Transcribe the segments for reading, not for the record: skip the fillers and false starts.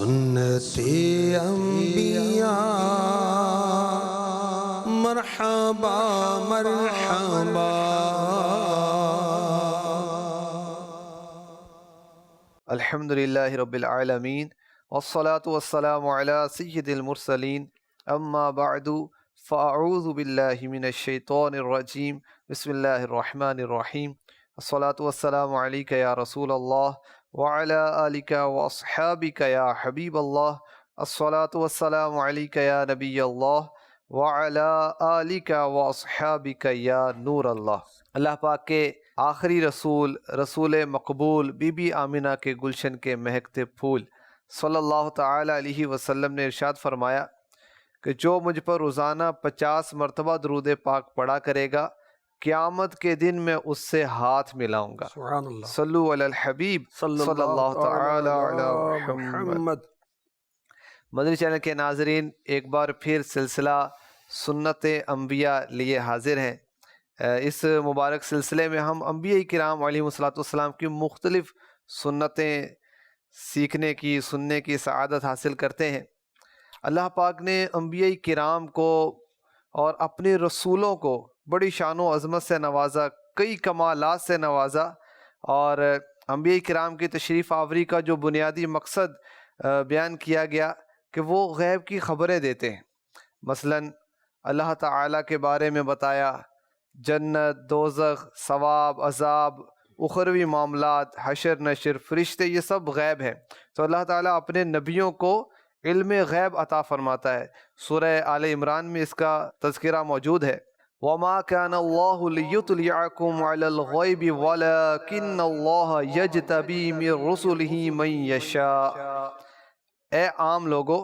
سنت انبیاء مرحبا مرحبا۔ الحمدللہ رب العالمین والصلاة والسلام علی سید المرسلین، اما بعد فاعوذ باللہ من الشیطان الرجیم، بسم اللہ الرحمن الرحیم۔ الصلاة والسلام علیک یا رسول اللہ وعلی آلک واصحابک یا حبیب اللہ۔ الصلاة والسلام علیک یا نبی اللہ وعلی آلک واصحابک یا نور اللہ۔ اللہ پاک کے آخری رسول، رسول مقبول بی بی آمنہ کے گلشن کے مہکتے پھول صلی اللہ تعالی علیہ وسلم نے ارشاد فرمایا کہ جو مجھ پر روزانہ 50 مرتبہ درود پاک پڑھا کرے گا، قیامت کے دن میں اس سے ہاتھ ملاؤں گا۔ سبحان اللہ۔ صلو علی الحبیب صلی اللہ تعالی علی محمد۔ مدنی چینل کے ناظرین، ایک بار پھر سلسلہ سنت انبیاء لیے حاضر ہیں۔ اس مبارک سلسلے میں ہم انبیاء کرام علیہ السلام کی مختلف سنتیں سیکھنے کی، سننے کی سعادت حاصل کرتے ہیں۔ اللہ پاک نے انبیاء کرام کو اور اپنے رسولوں کو بڑی شان و عظمت سے نوازا، کئی کمالات سے نوازا، اور انبیاء کرام کی تشریف آوری کا جو بنیادی مقصد بیان کیا گیا کہ وہ غیب کی خبریں دیتے ہیں۔ مثلاً اللہ تعالیٰ کے بارے میں بتایا، جنت، دوزخ، ثواب، عذاب، اخروی معاملات، حشر نشر، فرشتے، یہ سب غیب ہیں۔ تو اللہ تعالیٰ اپنے نبیوں کو علم غیب عطا فرماتا ہے۔ سورہ آل عمران میں اس کا تذکرہ موجود ہے۔ وَمَا كَانَ اللَّهُ لِيُطْلِعَكُمْ عَلَى الْغَيْبِ وَلَكِنَّ اللَّهَ يَجْتَبِي مِن رُّسُلِهِ مَن يَشَاءُ۔ اے عام لوگو،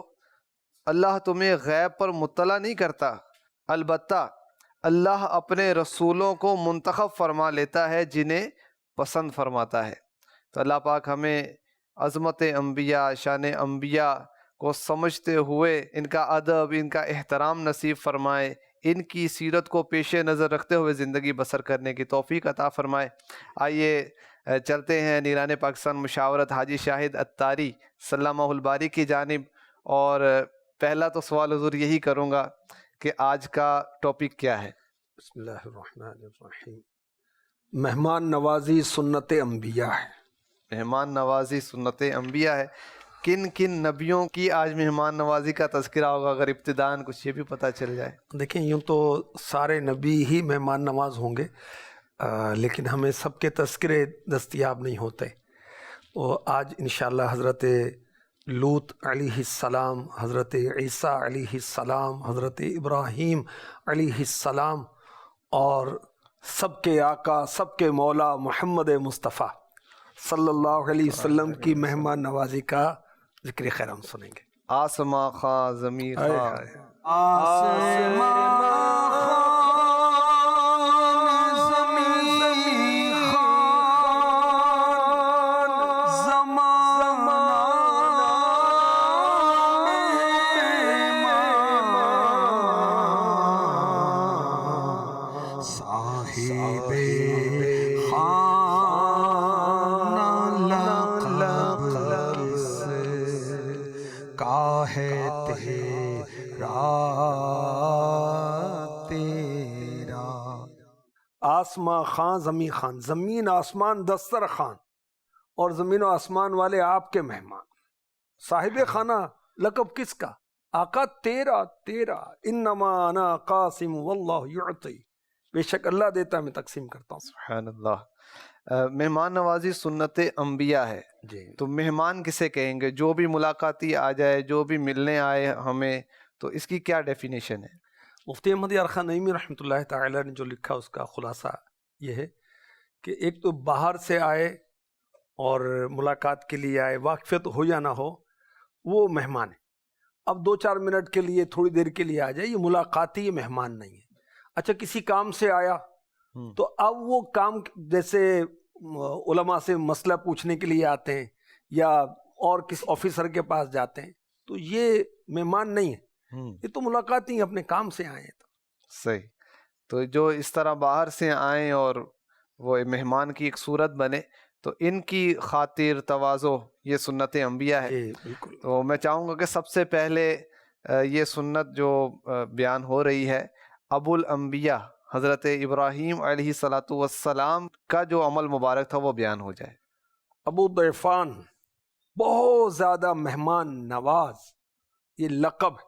اللہ تمہیں غیب پر مطلع نہیں کرتا، البتہ اللہ اپنے رسولوں کو منتخب فرما لیتا ہے جنہیں پسند فرماتا ہے۔ تو اللہ پاک ہمیں عظمت انبیاء، شان انبیاء کو سمجھتے ہوئے ان کا ادب، ان کا احترام نصیب فرمائے، ان کی سیرت کو پیش نظر رکھتے ہوئے زندگی بسر کرنے کی توفیق عطا فرمائے۔ آئیے چلتے ہیں نیران پاکستان مشاورت حاجی شاہد اتاری سلامہ الباری کی جانب، اور پہلا تو سوال حضور یہی کروں گا کہ آج کا ٹاپک کیا ہے؟ بسم اللہ الرحمن الرحیم۔ مہمان نوازی سنت انبیاء ہے۔ مہمان نوازی سنت انبیاء ہے۔ کن کن نبیوں کی آج مہمان نوازی کا تذکرہ ہوگا؟ اگر ابتداً کچھ یہ بھی پتہ چل جائے۔ دیکھیں، یوں تو سارے نبی ہی مہمان نواز ہوں گے، لیکن ہمیں سب کے تذکرے دستیاب نہیں ہوتے۔ اور آج انشاءاللہ حضرت لوط علیہ السلام، حضرت عیسیٰ علیہ السلام، حضرت ابراہیم علیہ السلام، اور سب کے آقا، سب کے مولا محمد مصطفیٰ صلی اللہ علیہ وسلم کی مہمان نوازی کا ذکر خیر ہم سنیں گے۔ آسماں خواں زمین خواں، آسماں خاں زمین خان، زمین آسمان دستر خان، اور زمین و آسمان والے آپ کے مہمان۔ صاحب خانہ لقب کس کا؟ آقا تیرا، تیرا۔ انما انا قاسم واللہ یعطی، بے شک اللہ دیتا، میں تقسیم کرتا ہوں۔ سبحان اللہ۔ مہمان نوازی سنت انبیاء ہے، جی۔ تو مہمان کسے کہیں گے؟ جو بھی ملاقاتی آ جائے، جو بھی ملنے آئے ہمیں، تو اس کی کیا ڈیفینیشن ہے؟ مفتی احمد یار خان نعیمی رحمۃ اللہ تعالی نے جو لکھا اس کا خلاصہ یہ ہے کہ ایک تو باہر سے آئے اور ملاقات کے لیے آئے، واقفیت ہو یا نہ ہو، وہ مہمان ہے۔ اب 2-4 منٹ کے لیے، تھوڑی دیر کے لیے آ جائے، یہ ملاقاتی، یہ مہمان نہیں ہے۔ اچھا، کسی کام سے آیا تو اب وہ کام، جیسے علماء سے مسئلہ پوچھنے کے لیے آتے ہیں یا اور کسی آفیسر کے پاس جاتے ہیں، تو یہ مہمان نہیں ہے، یہ تو ملاقاتی اپنے کام سے آئے ہیں۔ تو صحیح۔ تو جو اس طرح باہر سے آئیں اور وہ مہمان کی ایک صورت بنے، تو ان کی خاطر تواضع یہ سنت انبیاء ہے. بالکل. تو میں چاہوں گا کہ سب سے پہلے یہ سنت جو بیان ہو رہی ہے ابو الانبیاء حضرت ابراہیم علیہ الصلاۃ والسلام کا جو عمل مبارک تھا وہ بیان ہو جائے. ابو ضیفان بہت زیادہ مہمان نواز، یہ لقب ہے.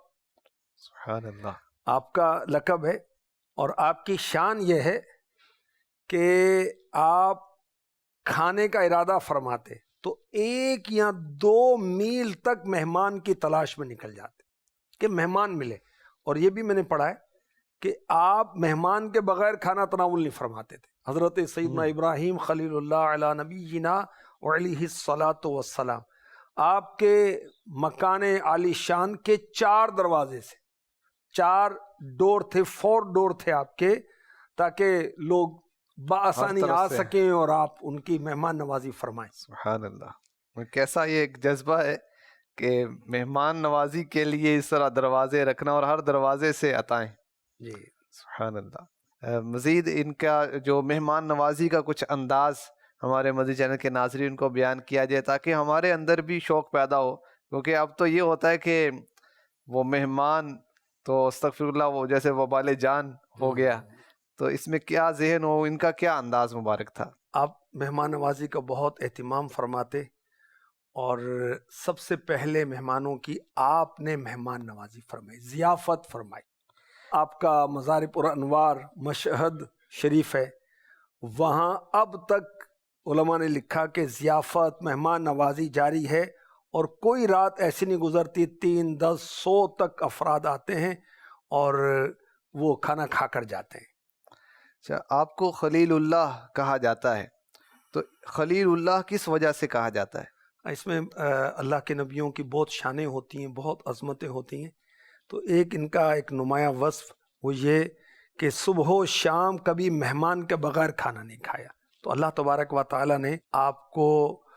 سبحان اللہ. آپ کا لقب ہے اور آپ کی شان یہ ہے کہ آپ کھانے کا ارادہ فرماتے تو 1 یا 2 میل تک مہمان کی تلاش میں نکل جاتے کہ مہمان ملے. اور یہ بھی میں نے پڑھا ہے کہ آپ مہمان کے بغیر کھانا تناول نہیں فرماتے تھے. حضرت سیدنا ابراہیم خلیل اللہ علی نبینا وعلیہ الصلاۃ والسلام آپ کے مکان عالی شان کے 4 دروازے سے 4 ڈور تھے، 4 ڈور تھے آپ کے، تاکہ لوگ بآسانی آ سکیں اور آپ ان کی مہمان نوازی فرمائیں. سبحان اللہ. کیسا یہ ایک جذبہ ہے کہ مہمان نوازی کے لیے اس طرح دروازے رکھنا اور ہر دروازے سے عطائیں. جی سبحان اللہ. مزید ان کا جو مہمان نوازی کا کچھ انداز ہمارے مدنی چینل کے ناظرین کو بیان کیا جائے تاکہ ہمارے اندر بھی شوق پیدا ہو. کیونکہ اب تو یہ ہوتا ہے کہ وہ مہمان تو استغفر اللہ وہ جیسے وبال جان ہو گیا. تو اس میں کیا ذہن ہو، ان کا کیا انداز مبارک تھا؟ آپ مہمان نوازی کا بہت اہتمام فرماتے اور سب سے پہلے مہمانوں کی آپ نے مہمان نوازی فرمائی، ضیافت فرمائی. آپ کا مزار پر انوار مشہد شریف ہے، وہاں اب تک علماء نے لکھا کہ ضیافت مہمان نوازی جاری ہے اور کوئی رات ایسی نہیں گزرتی 3 10 100 تک افراد آتے ہیں اور وہ کھانا کھا کر جاتے ہیں. اچھا، آپ کو خلیل اللہ کہا جاتا ہے، تو خلیل اللہ کس وجہ سے کہا جاتا ہے؟ اس میں اللہ کے نبیوں کی بہت شانیں ہوتی ہیں، بہت عظمتیں ہوتی ہیں. تو ایک ان کا ایک نمایاں وصف وہ یہ کہ صبح و شام کبھی مہمان کے بغیر کھانا نہیں کھایا. تو اللہ تبارک و تعالیٰ نے آپ کو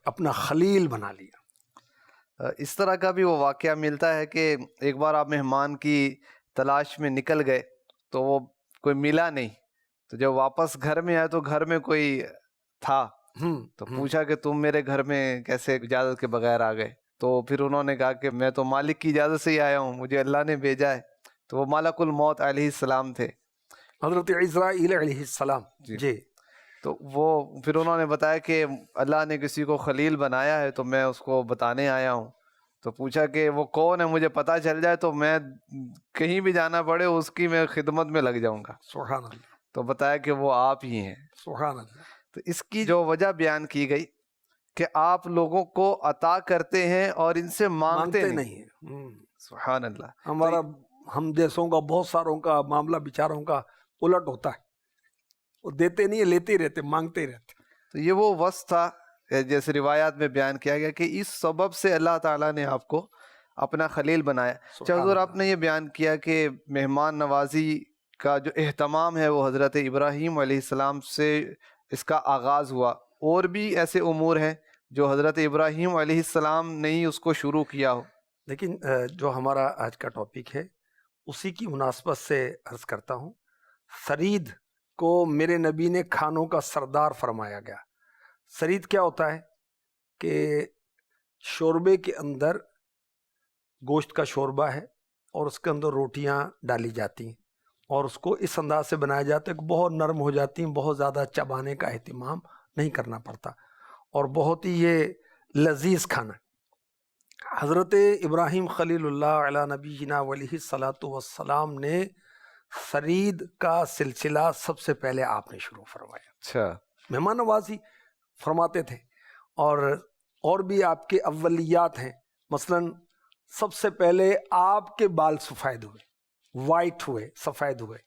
اپنا خلیل بنا لیا. اس طرح کا بھی وہ واقعہ ملتا ہے کہ ایک بار آپ مہمان کی تلاش میں نکل گئے تو وہ کوئی ملا نہیں، تو جب واپس گھر میں آئے تو گھر میں کوئی تھا، تو پوچھا کہ تم میرے گھر میں کیسے اجازت کے بغیر آ گئے؟ تو پھر انہوں نے کہا کہ میں تو مالک کی اجازت سے ہی آیا ہوں، مجھے اللہ نے بھیجا ہے. تو وہ ملک الموت علیہ السلام تھے، حضرت عزرائیل علیہ السلام. جی. تو وہ پھر انہوں نے بتایا کہ اللہ نے کسی کو خلیل بنایا ہے تو میں اس کو بتانے آیا ہوں. تو پوچھا کہ وہ کون ہے، مجھے پتہ چل جائے تو میں کہیں بھی جانا پڑے اس کی میں خدمت میں لگ جاؤں گا. سبحان اللہ. تو بتایا کہ وہ آپ ہی ہیں. سبحان اللہ. تو اس کی جو وجہ بیان کی گئی کہ آپ لوگوں کو عطا کرتے ہیں اور ان سے مانگتے نہیں ہیں. سبحان اللہ. ہم جیسوں کا بہت ساروں کا معاملہ بیچاروں کا الٹ ہوتا ہے، وہ دیتے نہیں، لیتے ہی رہتے، مانگتے ہی رہتے. تو یہ وہ وصف تھا جیسے روایات میں بیان کیا گیا کہ اس سبب سے اللہ تعالیٰ نے آپ کو اپنا خلیل بنایا. حضور آپ نے یہ بیان کیا کہ مہمان نوازی کا جو اہتمام ہے وہ حضرت ابراہیم علیہ السلام سے اس کا آغاز ہوا، اور بھی ایسے امور ہیں جو حضرت ابراہیم علیہ السلام نے ہی اس کو شروع کیا ہو. لیکن جو ہمارا آج کا ٹاپک ہے اسی کی مناسبت سے عرض کرتا ہوں. سرید کو میرے نبی نے کھانوں کا سردار فرمایا گیا. سرید کیا ہوتا ہے کہ شوربے کے اندر گوشت کا شوربہ ہے اور اس کے اندر روٹیاں ڈالی جاتی ہیں اور اس کو اس انداز سے بنایا جاتا ہے کہ بہت نرم ہو جاتی ہیں، بہت زیادہ چبانے کا اہتمام نہیں کرنا پڑتا اور بہت ہی یہ لذیذ کھانا. حضرت ابراہیم خلیل اللہ علی نبینا علیہ الصلاۃ والسلام نے سرید کا سلسلہ سب سے پہلے آپ نے شروع فرمایا. اچھا. مہمان نوازی فرماتے تھے اور بھی آپ کے اولیات ہیں. مثلا سب سے پہلے آپ کے بال سفید ہوئے، وائٹ ہوئے، سفید ہوئے،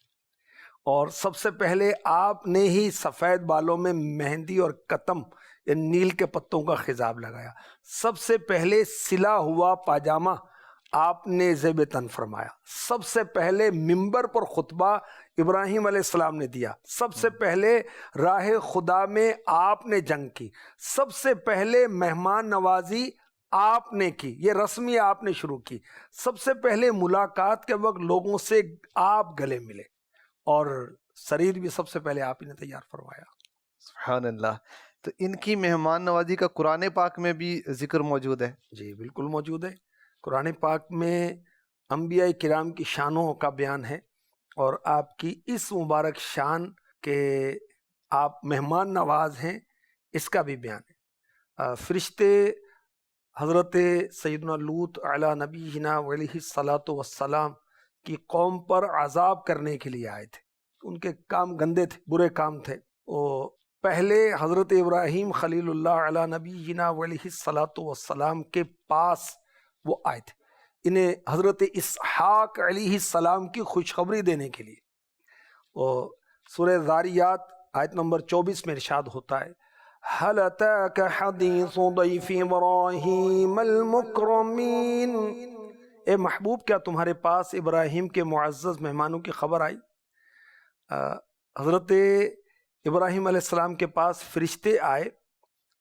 اور سب سے پہلے آپ نے ہی سفید بالوں میں مہندی اور قطم یا نیل کے پتوں کا خضاب لگایا. سب سے پہلے سلا ہوا پاجامہ آپ نے زیب تن فرمایا. سب سے پہلے منبر پر خطبہ ابراہیم علیہ السلام نے دیا. سب سے پہلے راہ خدا میں آپ نے جنگ کی. سب سے پہلے مہمان نوازی آپ نے کی، یہ رسمی آپ نے شروع کی. سب سے پہلے ملاقات کے وقت لوگوں سے آپ گلے ملے اور سریر بھی سب سے پہلے آپ ہی نے تیار فرمایا. سبحان اللہ. تو ان کی مہمان نوازی کا قرآن پاک میں بھی ذکر موجود ہے؟ جی بالکل موجود ہے. قرآن پاک میں انبیاء کرام کی شانوں کا بیان ہے، اور آپ کی اس مبارک شان کہ آپ مہمان نواز ہیں اس کا بھی بیان ہے. فرشتے حضرت سیدنا لوط علی نبینا علیہ الصلاۃ والسلام کی قوم پر عذاب کرنے کے لیے آئے تھے. ان کے کام گندے تھے، برے کام تھے. وہ پہلے حضرت ابراہیم خلیل اللہ علی نبینا علیہ الصلاۃ والسلام کے پاس وہ آئے تھے، انہیں حضرت اسحاق علیہ السلام کی خوشخبری دینے کے لیے. اور سورہ ذاریات آیت نمبر 24 میں ارشاد ہوتا ہے، هل أتاك حديث ضيف إبراهيم المكرمين، اے محبوب کیا تمہارے پاس ابراہیم کے معزز مہمانوں کی خبر آئی؟ حضرت ابراہیم علیہ السلام کے پاس فرشتے آئے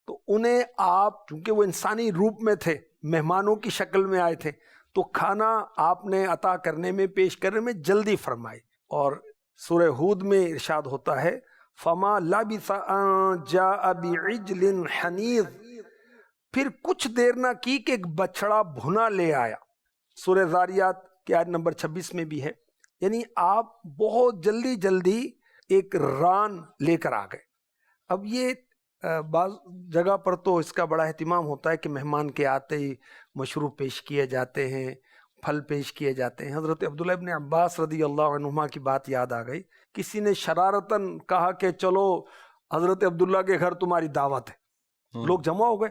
تو انہیں آپ، چونکہ وہ انسانی روپ میں تھے، مہمانوں کی شکل میں آئے تھے، تو کھانا آپ نے عطا کرنے میں، پیش کرنے میں جلدی فرمائی. اور سورہ ہود میں ارشاد ہوتا ہے، فما لبث ان جاء بعجل حنیظ، پھر کچھ دیر نہ کی کہ ایک بچڑا بھنا لے آیا. سورہ ذاریات کی آیت نمبر 26 میں بھی ہے. یعنی آپ بہت جلدی جلدی ایک ران لے کر آ گئے. اب یہ بعض جگہ پر تو اس کا بڑا اہتمام ہوتا ہے کہ مہمان کے آتے ہی مشروب پیش کیے جاتے ہیں، پھل پیش کیے جاتے ہیں. حضرت عبداللہ ابن عباس رضی اللہ عنہما کی بات یاد آ گئی. کسی نے شرارتاً کہا کہ چلو حضرت عبداللہ کے گھر تمہاری دعوت ہے. لوگ جمع ہو گئے.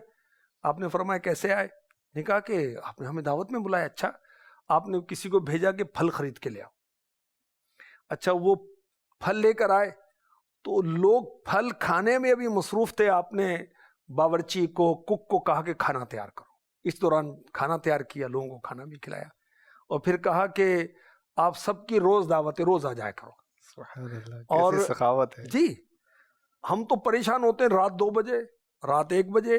آپ نے فرمایا کیسے آئے؟ نے کہا کہ آپ نے ہمیں دعوت میں بلایا. اچھا، آپ نے کسی کو بھیجا کہ پھل خرید کے لے آؤ. اچھا، وہ پھل لے کر آئے تو لوگ پھل کھانے میں ابھی مصروف تھے. آپ نے باورچی کو، کک کو کہا کہ کھانا تیار کرو. اس دوران کھانا تیار کیا، لوگوں کو کھانا بھی کھلایا، اور پھر کہا کہ آپ سب کی روز دعوت ہے، روز آ جایا کرو. سبحان اللہ، اور سخاوت ہے. جی ہم تو پریشان ہوتے ہیں، رات 2 بجے، رات 1 بجے،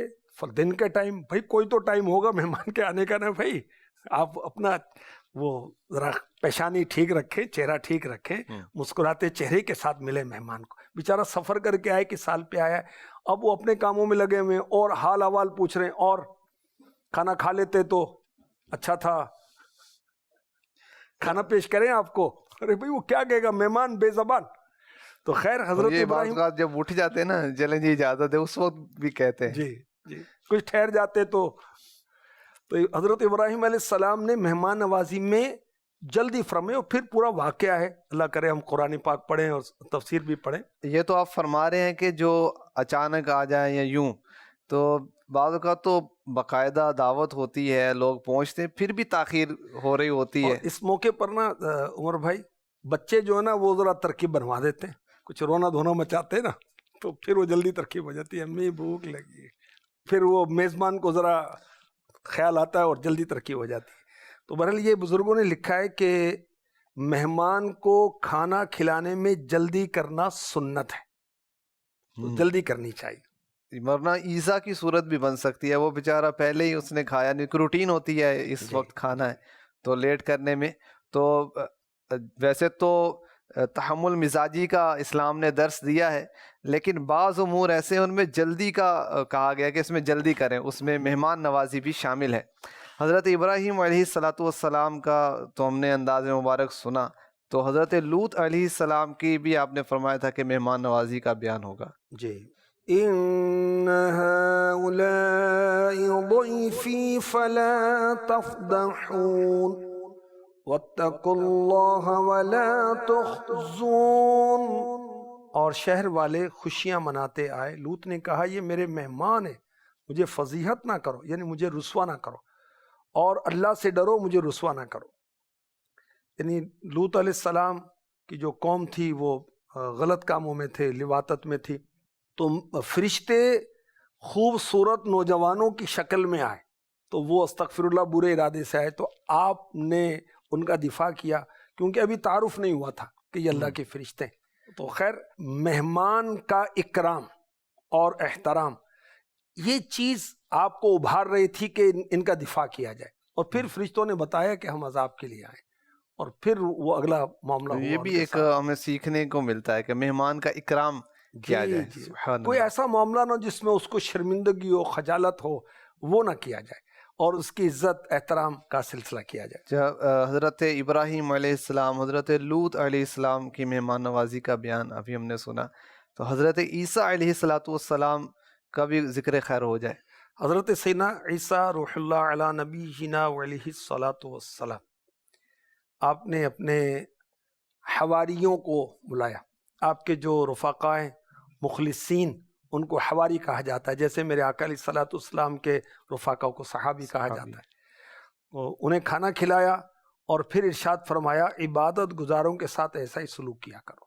دن کے ٹائم. بھائی کوئی تو ٹائم ہوگا مہمان کے آنے کا نا. بھائی آپ اپنا وہ ذرا پیشانی ٹھیک رکھیں، چہرہ ٹھیک رکھیں، مسکراتے چہرے کے ساتھ ملے مہمان کو. بیچارہ سفر کر کے آئے کہ سال پہ آیا ہے، اب وہ اپنے کاموں میں لگے ہوئے اور حال احوال پوچھ رہے ہیں. اور کھانا کھا لیتے تو اچھا تھا، کھانا پیش کریں آپ کو. ارے بھائی وہ کیا کہے گا، مہمان بے زبان. تو خیر حضرت ابراہیم جب اٹھ جاتے ہیں نا، چلیں جی اجازت ہے، اس وقت بھی کہتے ہیں جی کچھ ٹھہر جاتے. تو حضرت ابراہیم علیہ السلام نے مہمان نوازی میں جلدی فرمائے. اور پھر پورا واقعہ ہے، اللہ کرے ہم قرآن پاک پڑھیں اور تفسیر بھی پڑھیں. یہ تو آپ فرما رہے ہیں کہ جو اچانک آ جائیں یا یوں، تو بعض اوقات تو باقاعدہ دعوت ہوتی ہے، لوگ پہنچتے ہیں، پھر بھی تاخیر ہو رہی ہوتی ہے. اس موقع پر نا عمر بھائی، بچے جو ہے نا وہ ذرا ترکیب بنوا دیتے ہیں، کچھ رونا دھونا مچاتے ہیں نا، تو پھر وہ جلدی ترکیب ہو جاتی ہے. امی بھوک لگی ہے، پھر وہ میزبان کو ذرا خیال آتا ہے اور جلدی ترکیب ہو جاتی ہے. تو بہرحال یہ بزرگوں نے لکھا ہے کہ مہمان کو کھانا کھلانے میں جلدی کرنا سنت ہے، تو جلدی کرنی چاہیے. ورنہ ایزا کی صورت بھی بن سکتی ہے، وہ بیچارہ پہلے ہی اس نے کھایا نہیں، روٹین ہوتی ہے اس وقت کھانا ہے، تو لیٹ کرنے میں. تو ویسے تو تحمل مزاجی کا اسلام نے درس دیا ہے، لیکن بعض امور ایسے ان میں جلدی کا کہا گیا کہ اس میں جلدی کریں، اس میں مہمان نوازی بھی شامل ہے. حضرت ابراہیم علیہ الصلاۃ والسلام کا تو ہم نے انداز مبارک سنا، تو حضرت لوط علیہ السلام کی بھی آپ نے فرمایا تھا کہ مہمان نوازی کا بیان ہوگا. جی، ان هؤلاء ضيفي فلا تفضحون واتقوا الله ولا تخزون. اور شہر والے خوشیاں مناتے آئے. لوط نے کہا یہ میرے مہمان ہیں، مجھے فضیحت نہ کرو، یعنی مجھے رسوا نہ کرو، اور اللہ سے ڈرو، مجھے رسوا نہ کرو. یعنی لوط علیہ السلام کی جو قوم تھی وہ غلط کاموں میں تھے، لواطت میں تھی. تو فرشتے خوبصورت نوجوانوں کی شکل میں آئے تو وہ استغفر اللہ برے ارادے سے آئے، تو آپ نے ان کا دفاع کیا کیونکہ ابھی تعارف نہیں ہوا تھا کہ یہ اللہ کے فرشتے ہیں. تو خیر، مہمان کا اکرام اور احترام یہ چیز آپ کو ابھار رہی تھی کہ ان کا دفاع کیا جائے. اور پھر فرشتوں نے بتایا کہ ہم عذاب کے لیے آئے، اور پھر وہ اگلا معاملہ ہوا. یہ بھی ایک ہمیں سیکھنے کو ملتا ہے کہ مہمان کا اکرام کیا جائے. سبحان اللہ. کوئی ایسا معاملہ نہ جس میں اس کو شرمندگی ہو، خجالت ہو، وہ نہ کیا جائے، اور اس کی عزت احترام کا سلسلہ کیا جائے. جب حضرت ابراہیم علیہ السلام، حضرت لوط علیہ السلام کی مہمان نوازی کا بیان ابھی ہم نے سنا، تو حضرت عیسیٰ علیہ السلام کا بھی ذکر خیر ہو جائے. حضرت سیدنا عیسیٰ روح اللہ علی نبینا علیہ الصلاۃ والسلام، آپ نے اپنے حواریوں کو بلایا. آپ کے جو رفقاء ہیں مخلصین، ان کو حواری کہا جاتا ہے، جیسے میرے آقا علیہ الصلاۃ والسلام کے رفقاء کو صحابی کہا جاتا ہے. انہیں کھانا کھلایا اور پھر ارشاد فرمایا عبادت گزاروں کے ساتھ ایسا ہی سلوک کیا کرو.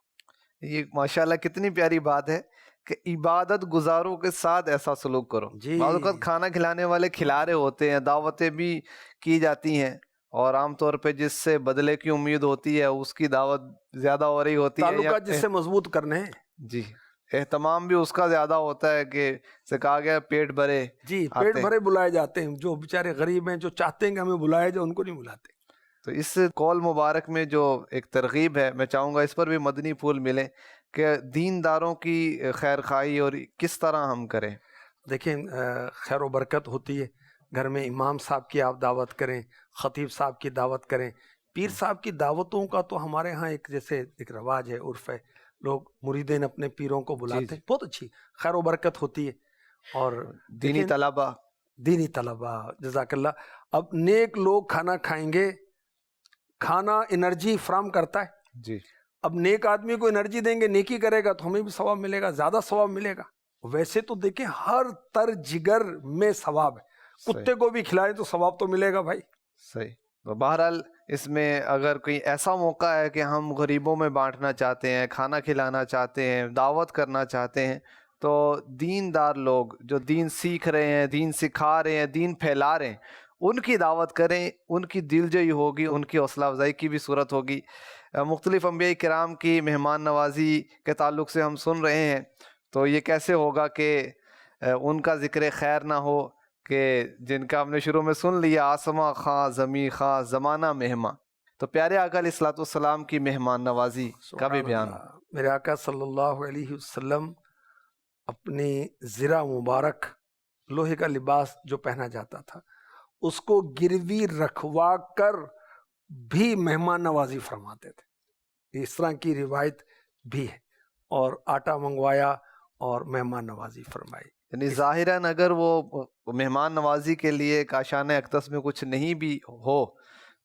یہ ماشاءاللہ کتنی پیاری بات ہے کہ عبادت گزاروں کے ساتھ ایسا سلوک کرو. بعض اوقات کھانا کھلانے والے کھلا رہے ہوتے ہیں، دعوتیں بھی کی جاتی ہیں، اور عام طور پہ جس سے بدلے کی امید ہوتی ہے اس کی دعوت زیادہ ہو رہی ہوتی ہے، تعلقات جس سے مضبوط کرنے ہیں. جی، اہتمام بھی اس کا زیادہ ہوتا ہے کہ سے کہا گیا پیٹ بھرے. جی، پیٹ بھرے بلائے جاتے ہیں. جو بیچارے غریب ہیں، جو چاہتے ہیں کہ ہمیں بلایا جائے، ان کو نہیں بلاتے. تو اس قول مبارک میں جو ایک ترغیب ہے، میں چاہوں گا اس پر بھی مدنی پھول ملے کہ دینداروں کی خیر خواہی اور کس طرح ہم کریں. دیکھیں، خیر و برکت ہوتی ہے. گھر میں امام صاحب کی آپ دعوت کریں، خطیب صاحب کی دعوت کریں. پیر صاحب کی دعوتوں کا تو ہمارے ہاں ایک جیسے ایک رواج ہے، عرف ہے، لوگ مریدین اپنے پیروں کو بلاتے ہیں. بہت اچھی خیر و برکت ہوتی ہے. اور دینی طلبہ، جزاک اللہ. اب نیک لوگ کھانا کھائیں گے، کھانا انرجی فراہم کرتا ہے. جی، اب نیک آدمی کو انرجی دیں گے، نیکی کرے گا تو ہمیں بھی ثواب ملے گا، زیادہ ثواب ملے گا. ویسے تو دیکھیں ہر تر جگر میں ثواب ہے. کتے کو بھی کھلائے تو ثواب تو ملے گا بھائی. صحیح. تو بہرحال اس میں اگر کوئی ایسا موقع ہے کہ ہم غریبوں میں بانٹنا چاہتے ہیں، کھانا کھلانا چاہتے ہیں، دعوت کرنا چاہتے ہیں، تو دیندار لوگ جو دین سیکھ رہے ہیں، دین سکھا رہے ہیں، دین پھیلا رہے ہیں، ان کی دعوت کریں. ان کی دلجوئی ہوگی، ان کی حوصلہ افزائی کی بھی صورت ہوگی. مختلف انبیاء کرام کی مہمان نوازی کے تعلق سے ہم سن رہے ہیں، تو یہ کیسے ہوگا کہ ان کا ذکر خیر نہ ہو، کہ جن کا ہم نے شروع میں سن لیا آسماں خاں زمیں خاں زمانہ مہماں. تو پیارے آقا علیہ الصلوۃ والسلام کی مہمان نوازی کا بھی بیان. میرے آقا صلی اللہ علیہ وسلم اپنی زرہ مبارک، لوہے کا لباس جو پہنا جاتا تھا، اس کو گروی رکھوا کر بھی مہمان نوازی فرماتے تھے. اس طرح کی روایت بھی ہے. اور آٹا منگوایا اور مہمان نوازی فرمائی. یعنی ظاہراً اگر وہ مہمان نوازی کے لیے کاشان اقدس میں کچھ نہیں بھی ہو،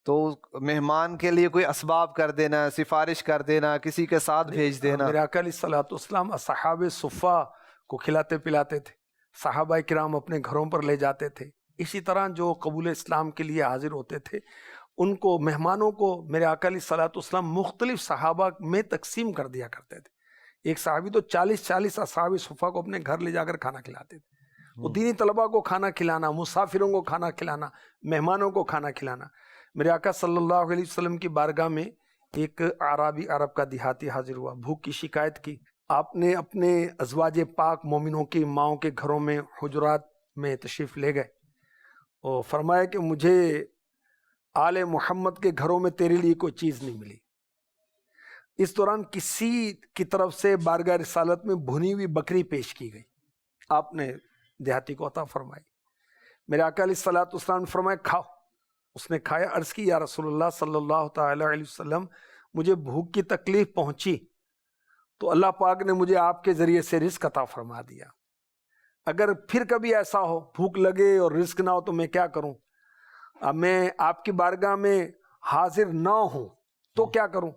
تو مہمان کے لیے کوئی اسباب کر دینا، سفارش کر دینا، کسی کے ساتھ بھیج دینا. میرے آقا علیہ الصلوۃ والسلام اصحاب صفہ کو کھلاتے پلاتے تھے، صحابہ کرام اپنے گھروں پر لے جاتے تھے. اسی طرح جو قبول اسلام کے لیے حاضر ہوتے تھے، ان کو، مہمانوں کو میرے آقا علیہ الصلوۃ والسلام مختلف صحابہ میں تقسیم کر دیا کرتے تھے. ایک صحابی تو 40 اصحاب صفہ کو اپنے گھر لے جا کر کھانا کھلاتے تھے. وہ دینی طلبہ کو کھانا کھلانا، مسافروں کو کھانا کھلانا، مہمانوں کو کھانا کھلانا. میرے آقا صلی اللہ علیہ وسلم کی بارگاہ میں ایک اعرابی، عرب کا دیہاتی حاضر ہوا، بھوک کی شکایت کی. آپ نے اپنے ازواج پاک مومنوں کی ماؤں کے گھروں میں، حجرات میں تشریف لے گئے اور فرمایا کہ مجھے آل محمد کے گھروں میں تیرے لیے کوئی چیز نہیں ملی. اس دوران کسی کی طرف سے بارگاہ رسالت میں بھنی ہوئی بکری پیش کی گئی، آپ نے دیہاتی کو عطا فرمائی. میرے آقا علیہ الصلوۃ والسلام نے فرمایا کھاؤ. اس نے کھایا. عرض کی یا رسول اللہ صلی اللہ تعالی علیہ وسلم، مجھے بھوک کی تکلیف پہنچی تو اللہ پاک نے مجھے آپ کے ذریعے سے رزق عطا فرما دیا. اگر پھر کبھی ایسا ہو، بھوک لگے اور رزق نہ ہو، تو میں کیا کروں؟ اب میں آپ کی بارگاہ میں حاضر نہ ہوں تو کیا کروں؟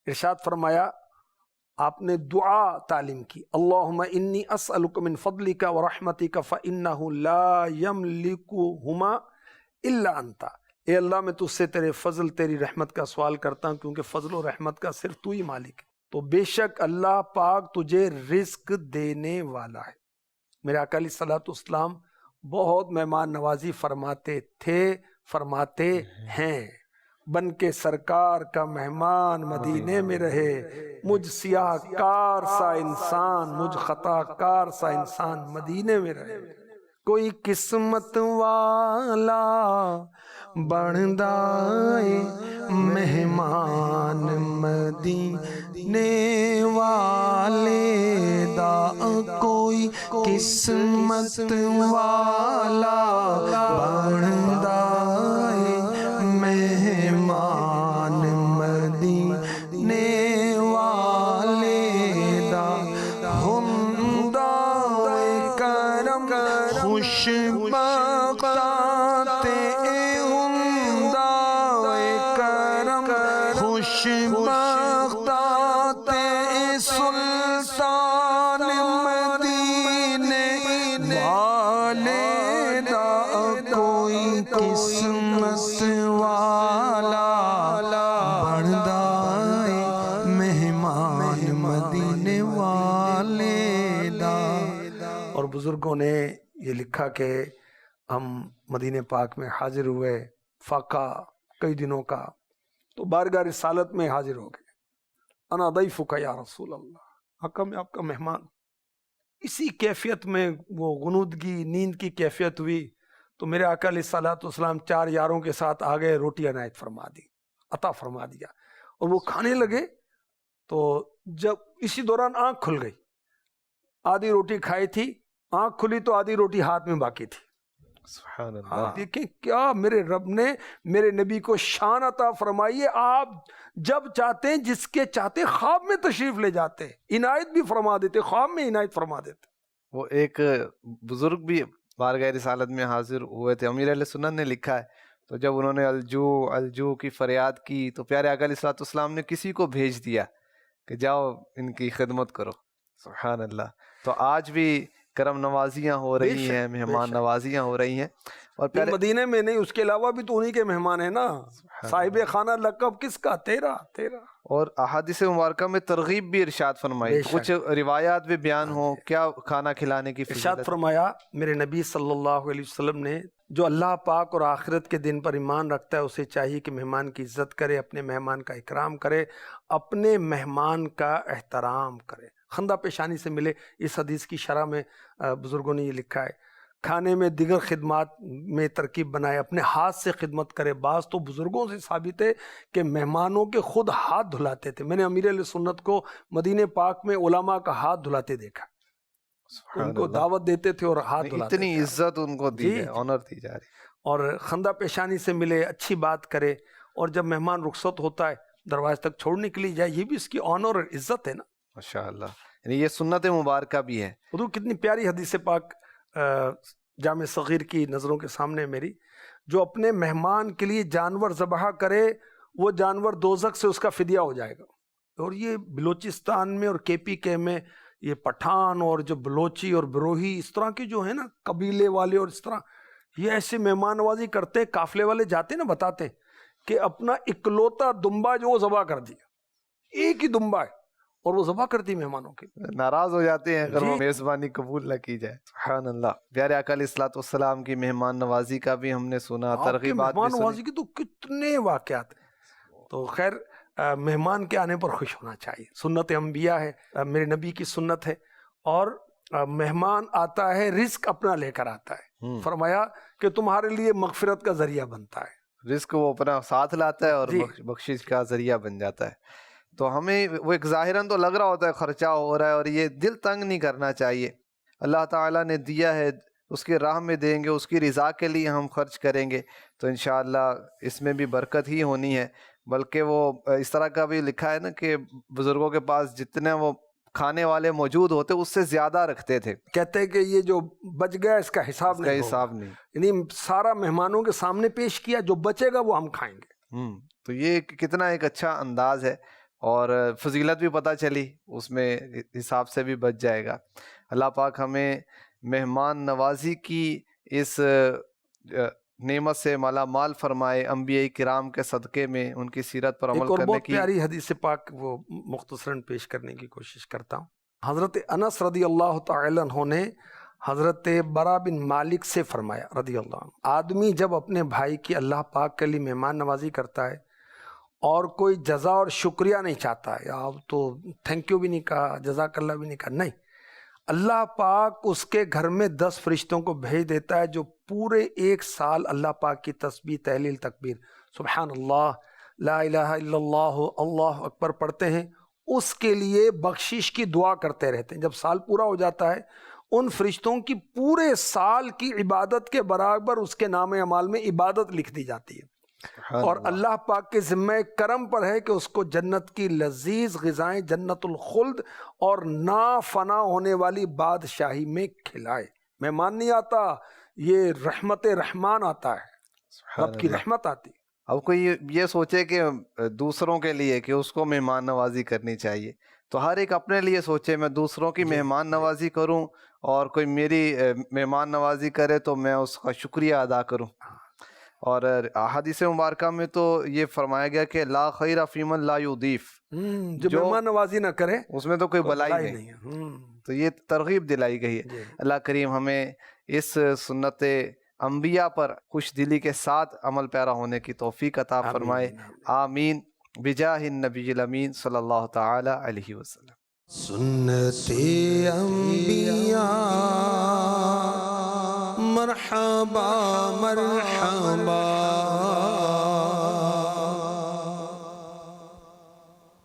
ارشاد فرمایا، آپ نے دعا تعلیم کی، اللہم انی اسألک من فضلک ورحمتک فإنہ لا یملکہما الا انت. اے اللہ، میں تجھ سے تیرے فضل، تیری رحمت کا سوال کرتا ہوں، کیونکہ فضل و رحمت کا صرف تو ہی مالک ہے. تو بے شک اللہ پاک تجھے رزق دینے والا ہے. میرے آقا علیہ الصلوۃ والسلام بہت مہمان نوازی فرماتے تھے، فرماتے ہیں. بن کے سرکار کا مہمان مدینے میں رہے، مجھ سیاہ کار سا انسان، مجھ خطا کار سا انسان مدینے میں رہے. کوئی قسمت والا بندا اے مہمان مدینے والے دا، کوئی قسمت والا بندا اے مہمان مدینے والے دا، ہندا اے کرم خوش بختاں تے ہندا اے کرم خوش بختاں تے سلطان مدینے والے دا، کوئی قسمت والا بندا اے مہمان مدینے والے دا۔ اور بزرگوں نے یہ لکھا کہ ہم مدینہ پاک میں حاضر ہوئے، فاقہ کئی دنوں کا، تو بارگاہ رسالت میں حاضر ہو گئے۔ انا ضیفک یا رسول اللہ، آقا میں آپ کا مہمان۔ اسی کیفیت میں وہ غنودگی نیند کی کیفیت ہوئی تو میرے آقا علیہ الصلوۃ والسلام 4 یاروں کے ساتھ آ گئے، روٹی عنایت فرما دی، عطا فرما دیا، اور وہ کھانے لگے۔ تو جب اسی دوران آنکھ کھل گئی، آدھی روٹی کھائی تھی، آنکھ کھلی تو آدھی روٹی ہاتھ میں باقی تھی۔ سبحان اللہ۔ دیکھیں کیا میرے رب نے میرے نبی کو شان عطا فرمائی ہے۔ آپ جب چاہتے ہیں جس کے چاہتے خواب میں تشریف لے جاتے، عنایت بھی فرما دیتے، خواب میں عنایت فرما دیتے۔ وہ ایک بزرگ بھی بارگاہ رسالت میں حاضر ہوئے تھے، امیر اہل سنت نے لکھا ہے، تو جب انہوں نے الجو الجو کی فریاد کی تو پیارے آقا علیہ الصلوۃ والسلام نے کسی کو بھیج دیا کہ جاؤ ان کی خدمت کرو۔ سبحان اللہ۔ تو آج بھی کرم نوازیاں ہو رہی ہیں، مہمان نوازیاں ہو رہی ہیں، اور پیارے مدینے میں نہیں، اس کے علاوہ بھی تو انہی کے مہمان ہیں نا۔ صاحب خانہ لقب کس کا؟ تیرا۔ اور احادیث مبارکہ میں ترغیب بھی ارشاد فرمائی، کچھ روایات بھی بیان ہوں کیا کھانا کھلانے کی ارشاد فرمایا میرے نبی صلی اللہ علیہ وسلم نے، جو اللہ پاک اور آخرت کے دن پر ایمان رکھتا ہے اسے چاہیے کہ مہمان کی عزت کرے، اپنے مہمان کا اکرام کرے، اپنے مہمان کا احترام کرے، خندہ پیشانی سے ملے۔ اس حدیث کی شرح میں بزرگوں نے یہ لکھا ہے، کھانے میں دیگر خدمات میں ترکیب بنائے، اپنے ہاتھ سے خدمت کرے۔ بعض تو بزرگوں سے ثابت ہے کہ مہمانوں کے خود ہاتھ دھلاتے تھے۔ میں نے امیر علیہ سنت کو مدینہ پاک میں علماء کا ہاتھ دھلاتے دیکھا، ان کو دعوت دیتے تھے اور ہاتھ دھلاتے تھے۔ اتنی عزت ان کو دی ہے، آنر دی جا رہی۔ اور خندہ پیشانی سے ملے، اچھی بات کرے، اور جب مہمان رخصت ہوتا ہے دروازے تک چھوڑنے کے لیے جائے، یہ بھی اس کی آنر اور عزت ہے نا۔ ماشاءاللہ، یعنی یہ سنت مبارکہ بھی ہے۔ حضور کتنی پیاری حدیث پاک جامع صغیر کی نظروں کے سامنے میری، جو اپنے مہمان کے لیے جانور ذبح کرے وہ جانور دوزخ سے اس کا فدیہ ہو جائے گا۔ اور یہ بلوچستان میں اور کے پی کے میں یہ پٹھان اور جو بلوچی اور بروہی اس طرح کے جو ہیں نا قبیلے والے، اور اس طرح یہ ایسے مہمان نوازی کرتے ہیں، قافلے والے جاتے نا بتاتے کہ اپنا اکلوتا دمبا جو وہ ذبح کر دیا، ایک ہی دمبا ہے اور وہ ذبح کرتی مہمانوں کے، ناراض ہو جاتے ہیں اگر وہ میزبانی قبول نہ کی جائے۔ سبحان اللہ۔ پیارے آقا علیہ الصلوۃ والسلام کی مہمان نوازی کا بھی ہم نے سنا، ترغیبات بھی مہمان سنی۔ نوازی کے تو کتنے واقعات ہیں۔ تو خیر مہمان کے آنے پر خوش ہونا چاہیے، سنت انبیاء ہے، میرے نبی کی سنت ہے۔ اور مہمان آتا ہے رزق اپنا لے کر آتا ہے، فرمایا کہ تمہارے لیے مغفرت کا ذریعہ بنتا ہے، رزق وہ اپنا ساتھ لاتا ہے اور بخشش کا ذریعہ بن جاتا ہے۔ تو ہمیں وہ ایک ظاہراً تو لگ رہا ہوتا ہے خرچہ ہو رہا ہے، اور یہ دل تنگ نہیں کرنا چاہیے۔ اللہ تعالیٰ نے دیا ہے، اس کی راہ میں دیں گے، اس کی رضا کے لیے ہم خرچ کریں گے تو انشاءاللہ اس میں بھی برکت ہی ہونی ہے۔ بلکہ وہ اس طرح کا بھی لکھا ہے نا کہ بزرگوں کے پاس جتنے وہ کھانے والے موجود ہوتے اس سے زیادہ رکھتے تھے، کہتے ہیں کہ یہ جو بچ گیا اس کا حساب نہیں، یعنی سارا مہمانوں کے سامنے پیش کیا، جو بچے گا وہ ہم کھائیں گے۔ تو یہ کتنا ایک اچھا انداز ہے، اور فضیلت بھی پتہ چلی، اس میں حساب سے بھی بچ جائے گا۔ اللہ پاک ہمیں مہمان نوازی کی اس نعمت سے مالا مال فرمائے، انبیاء کرام کے صدقے میں ان کی سیرت پر عمل کرنے کی۔ بہت پیاری حدیث پاک وہ مختصراً پیش کرنے کی کوشش کرتا ہوں۔ حضرت انس رضی اللہ تعالی عنہ نے حضرت برا بن مالک سے فرمایا رضی اللہ عنہ، آدمی جب اپنے بھائی کی اللہ پاک کے لیے مہمان نوازی کرتا ہے اور کوئی جزا اور شکریہ نہیں چاہتا ہے، آپ تو تھینک یو بھی نہیں کہا، جزاک اللہ بھی نہیں کہا، نہیں، اللہ پاک اس کے گھر میں 10 فرشتوں کو بھیج دیتا ہے جو پورے 1 سال اللہ پاک کی تسبیح تحلیل تکبیر سبحان اللہ لا الہ الا اللہ اللہ اکبر پڑھتے ہیں، اس کے لیے بخشش کی دعا کرتے رہتے ہیں۔ جب سال پورا ہو جاتا ہے ان فرشتوں کی پورے سال کی عبادت کے برابر اس کے نام اعمال میں عبادت لکھ دی جاتی ہے، اور اللہ پاک کے ذمہ کرم پر ہے کہ اس کو جنت کی لذیذ غذائیں جنت الخلد اور نا فنا ہونے والی بادشاہی میں کھلائے۔ مہمان نہیں آتا، یہ رحمت رحمان آتا ہے، رب کی رحمت آتی۔ اب کوئی یہ سوچے کہ دوسروں کے لیے کہ اس کو مہمان نوازی کرنی چاہیے، تو ہر ایک اپنے لیے سوچے میں دوسروں کی مہمان نوازی کروں، اور کوئی میری مہمان نوازی کرے تو میں اس کا شکریہ ادا کروں۔ اور حدیث مبارکہ میں تو یہ فرمایا گیا کہ لا خیر فی من لا یضیف، جو مہمان نوازی نہ کرے اس میں تو کوئی بلائی نہیں۔ تو یہ ترغیب دلائی گئی ہے۔ اللہ کریم ہمیں اس سنت انبیاء پر خوش دلی کے ساتھ عمل پیرا ہونے کی توفیق عطا فرمائے، آمین، بجاہ النبی الامین صلی اللہ تعالی علیہ وسلم۔ سنت انبیاء مرحبا مرحبا